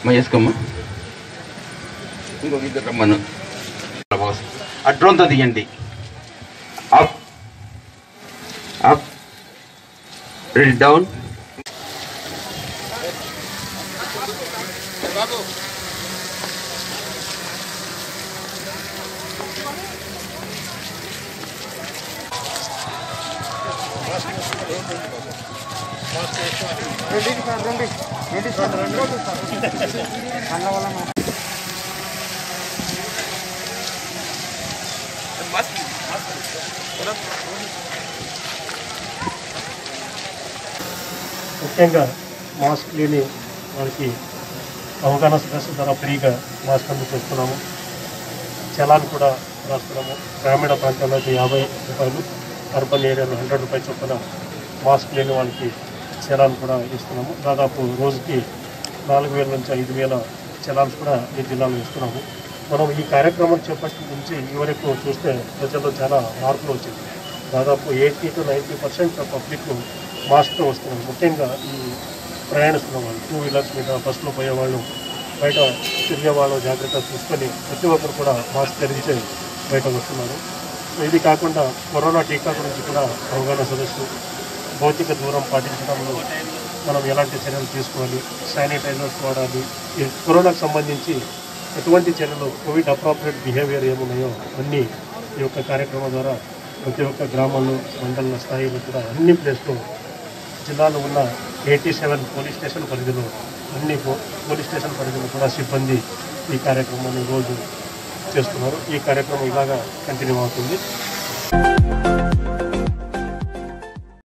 వేసుకోమ్మా. ఇంకొక ఇద్దరు రమ్మను. ఆ డ్రోన్తో తీయండి. Up up reel down. ముఖ్యంగా మాస్క్ లేని వాళ్ళకి అవగాహన సదస్సు ద్వారా ఫ్రీగా మాస్క్ అందజేస్తున్నాము. చలాన్ కూడా రాస్తున్నాము. గ్రామీణ ప్రాంతాల్లో అయితే 50 రూపాయలు, అర్బన్ ఏరియాలో 100 రూపాయలు చొప్పున మాస్క్ లేని వాళ్ళకి చలాన్ కూడా ఇస్తున్నాము. దాదాపు రోజుకి 4,000 నుంచి 5,000 చలాన్స్ కూడా ఈ జిల్లాలో ఇస్తున్నాము. మనం ఈ కార్యక్రమం చేపట్టిన నుంచి ఈ వరకు చూస్తే ప్రజల్లో చాలా మార్పులు వచ్చింది. దాదాపు 80 to 90% పబ్లిక్ మాస్క్తో వస్తున్నారు. ముఖ్యంగా ఈ ప్రయాణిస్తున్న వాళ్ళు, 2 వీలర్స్ మీద బస్సులో పోయేవాళ్ళు, బయట తిరిగేవాళ్ళు జాగ్రత్త చూసుకొని ప్రతి ఒక్కరు కూడా మాస్క్ ధరించి బయటకు వస్తున్నారు. ఇది కాకుండా కరోనా టీకా గురించి కూడా అవగాహన సదస్సు, భౌతిక దూరం పాటించడంలో మనం ఎలాంటి చర్యలు తీసుకోవాలి, శానిటైజర్స్ వాడాలి, ఈ కరోనాకు సంబంధించి ఎటువంటి చర్యలు, కోవిడ్ అప్రాప్రియేట్ బిహేవియర్ ఏమున్నాయో అన్నీ ఈ యొక్క కార్యక్రమం ద్వారా ప్రతి ఒక్క గ్రామాల్లో, మండల స్థాయిలో కూడా అన్ని ప్లేస్లో జిల్లాలో ఉన్న 87 పోలీస్ స్టేషన్ పరిధిలో అన్ని పోలీస్ స్టేషన్ పరిధిలో కూడా సిబ్బంది ఈ కార్యక్రమాన్ని రోజు చేస్తున్నారు. ఈ కార్యక్రమం ఇలాగా కంటిన్యూ అవుతుంది.